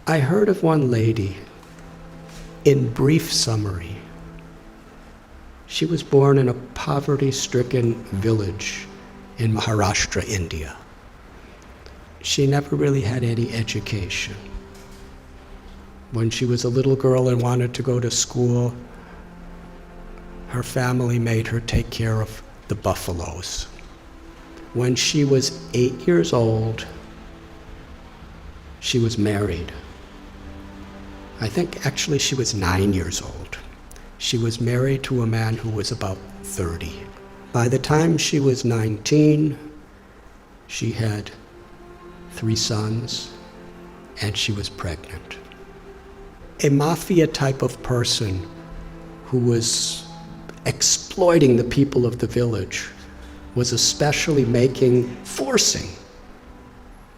I heard of one lady, in brief summary. She was born in a poverty-stricken village in Maharashtra, India. She never really had any education. When she was a little girl and wanted to go to school, her family made her take care of the buffaloes. When she was 8 years old, she was married. I think actually she was 9 years old. She was married to a man who was about 30. By the time she was 19, she had 3 sons, and she was pregnant. A mafia type of person who was exploiting the people of the village was especially forcing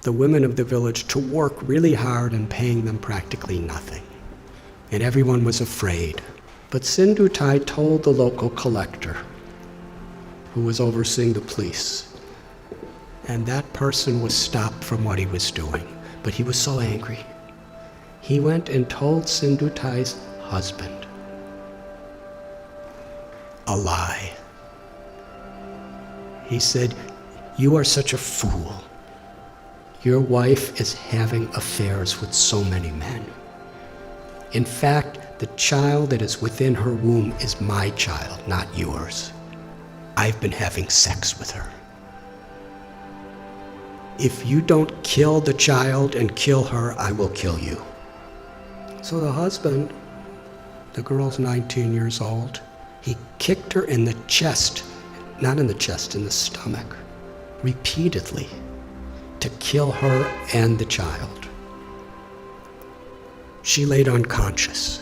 the women of the village to work really hard and paying them practically nothing. And everyone was afraid. But Sindhutai told the local collector, who was overseeing the police, and that person was stopped from what he was doing. But he was so angry. He went and told Sindhutai's husband a lie. He said, "You are such a fool. Your wife is having affairs with so many men. In fact, the child that is within her womb is my child, not yours. I've been having sex with her. If you don't kill the child and kill her, I will kill you." So the husband, the girl's 19 years old, he kicked her in the chest, not in the chest, in the stomach, repeatedly, to kill her and the child. She laid unconscious.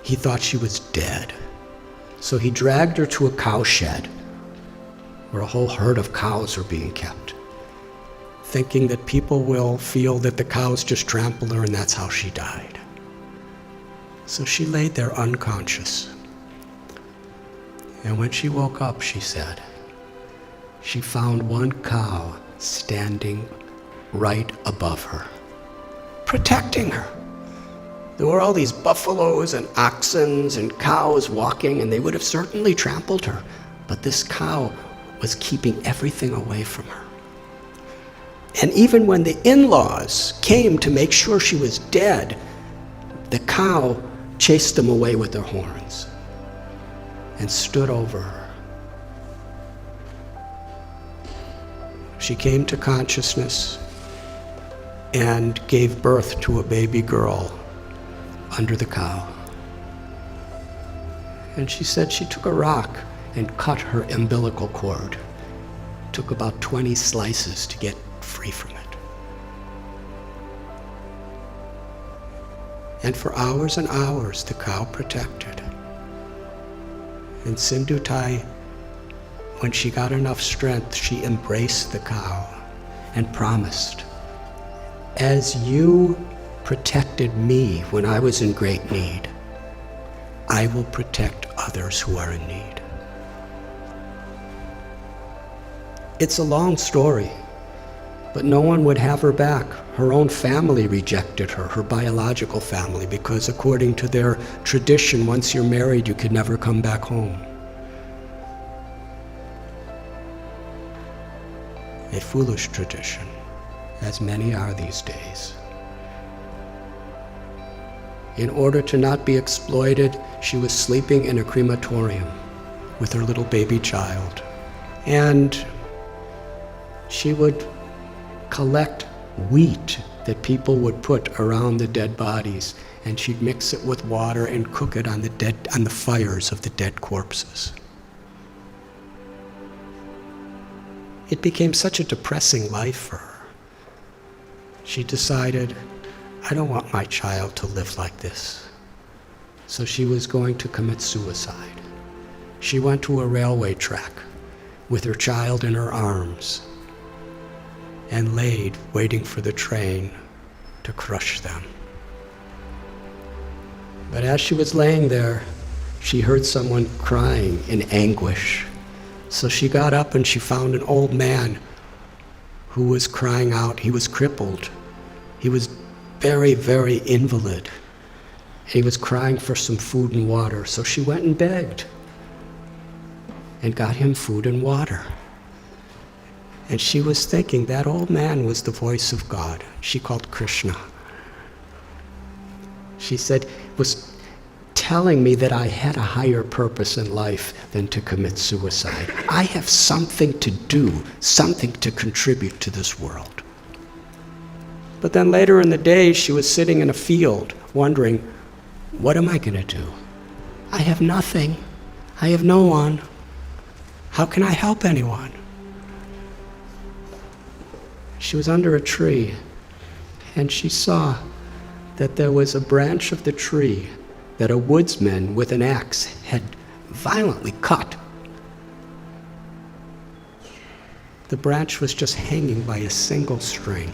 He thought she was dead. So he dragged her to a cow shed where a whole herd of cows are being kept, thinking that people will feel that the cows just trampled her and that's how she died. So she laid there unconscious. And when she woke up, she said, she found one cow standing right above her, protecting her. There were all these buffaloes and oxen and cows walking, and they would have certainly trampled her, but this cow was keeping everything away from her. And even when the in-laws came to make sure she was dead, the cow chased them away with their horns and stood over her. She came to consciousness and gave birth to a baby girl under the cow. And she said she took a rock and cut her umbilical cord. Took about 20 slices to get free from it. And for hours and hours, the cow protected. And Sindhutai, when she got enough strength, she embraced the cow and promised, "As you protected me when I was in great need, I will protect others who are in need." It's a long story, but no one would have her back. Her own family rejected her, her biological family, because according to their tradition, once you're married, you could never come back home. A foolish tradition, as many are these days. In order to not be exploited, she was sleeping in a crematorium with her little baby child. And she would collect wheat that people would put around the dead bodies, and she'd mix it with water and cook it on the fires of the dead corpses. It became such a depressing life for her. She decided, I don't want my child to live like this. So she was going to commit suicide. She went to a railway track with her child in her arms and laid waiting for the train to crush them. But as she was laying there, she heard someone crying in anguish. So she got up and she found an old man who was crying out. He was crippled. He was very, very invalid. He was crying for some food and water, so she went and begged and got him food and water. And she was thinking that old man was the voice of God. She called Krishna. She said, was telling me that I had a higher purpose in life than to commit suicide. I have something to do, something to contribute to this world. But then later in the day, she was sitting in a field wondering, what am I going to do? I have nothing. I have no one. How can I help anyone? She was under a tree, and she saw that there was a branch of the tree that a woodsman with an axe had violently cut. The branch was just hanging by a single string.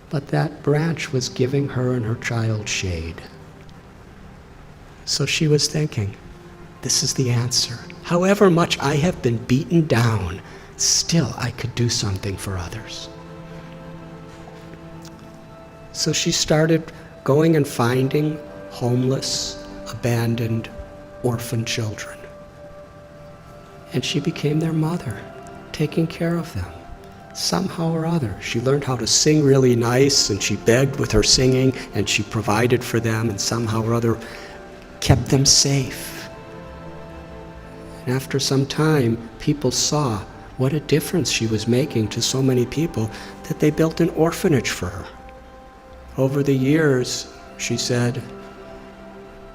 But that branch was giving her and her child shade. So she was thinking, this is the answer. However much I have been beaten down, still I could do something for others. So she started going and finding homeless, abandoned, orphan children. And she became their mother, taking care of them. Somehow or other, she learned how to sing really nice, and she begged with her singing, and she provided for them, and somehow or other kept them safe. And after some time, people saw what a difference she was making to so many people that they built an orphanage for her. Over the years, she said,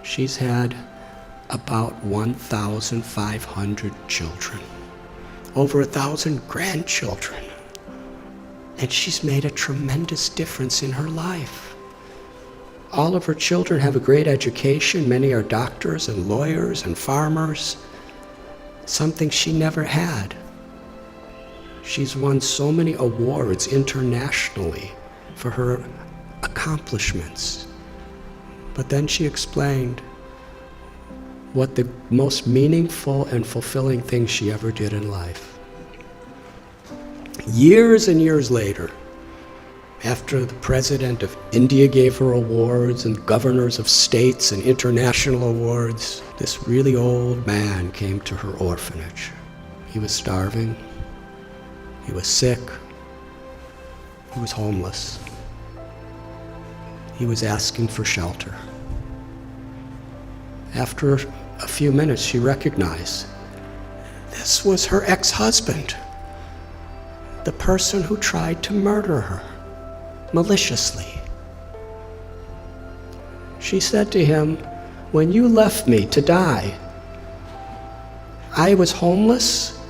she's had about 1,500 children, over 1,000 grandchildren. And she's made a tremendous difference in her life. All of her children have a great education. Many are doctors and lawyers and farmers, something she never had. She's won so many awards internationally for her accomplishments. But then she explained what the most meaningful and fulfilling thing she ever did in life. Years and years later, after the president of India gave her awards and governors of states and international awards, this really old man came to her orphanage. He was starving. He was sick. He was homeless. He was asking for shelter. After a few minutes, she recognized this was her ex-husband, the person who tried to murder her maliciously. She said to him, when you left me to die, I was homeless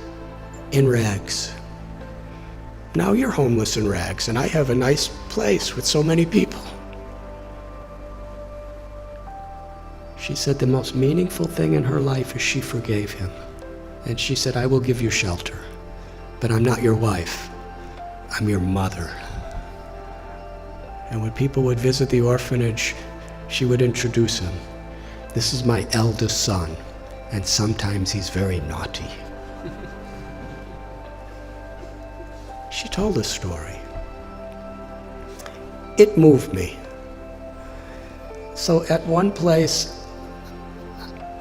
in rags. Now you're homeless in rags, and I have a nice place with so many people. She said the most meaningful thing in her life is she forgave him. And she said, I will give you shelter, but I'm not your wife. I'm your mother. And when people would visit the orphanage, she would introduce him. This is my eldest son, and sometimes he's very naughty. She told a story. It moved me. So at one place,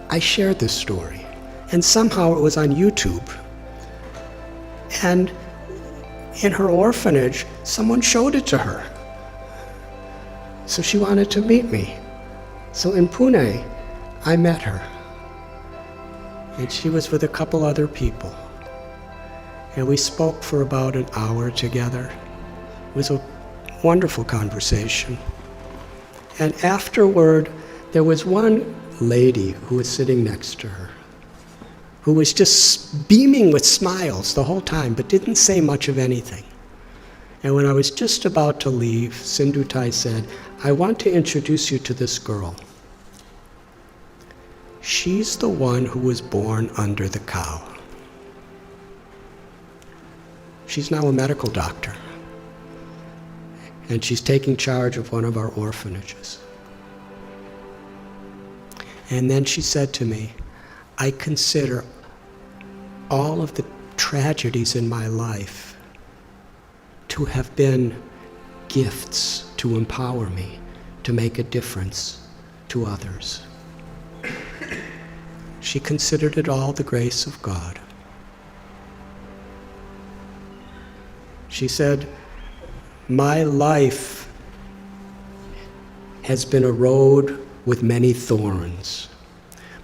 I shared this story, and somehow it was on YouTube. And in her orphanage, someone showed it to her. So she wanted to meet me. So in Pune, I met her. And she was with a couple other people. And we spoke for about an hour together. It was a wonderful conversation. And afterward, there was one lady who was sitting next to her, who was just beaming with smiles the whole time, but didn't say much of anything. And when I was just about to leave, Sindhutai said, I want to introduce you to this girl. She's the one who was born under the cow. She's now a medical doctor, and she's taking charge of one of our orphanages. And then she said to me, I consider all of the tragedies in my life to have been gifts to empower me to make a difference to others. She considered it all the grace of God. She said, "My life has been a road with many thorns,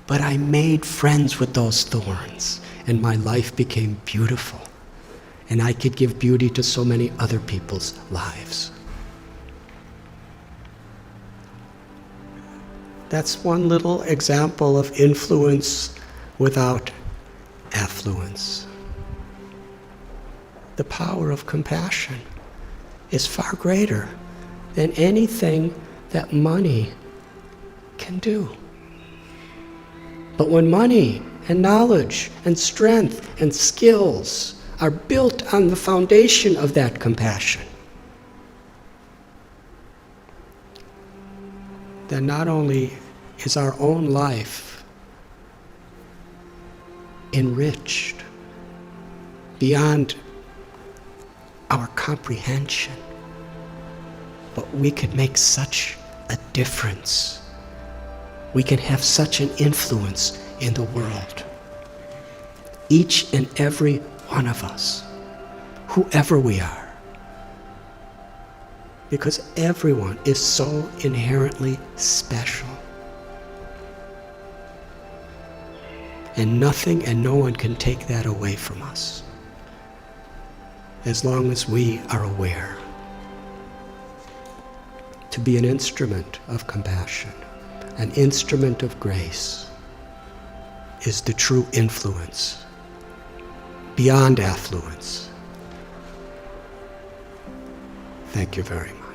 but I made friends with those thorns, and my life became beautiful, and I could give beauty to so many other people's lives." That's one little example of influence without affluence. The power of compassion is far greater than anything that money can do. But when money and knowledge and strength and skills are built on the foundation of that compassion, then not only is our own life enriched beyond our comprehension, but we could make such a difference. We can have such an influence in the world. Each and every one of us, whoever we are, because everyone is so inherently special. And nothing and no one can take that away from us, as long as we are aware. To be an instrument of compassion, an instrument of grace, is the true influence beyond affluence. Thank you very much.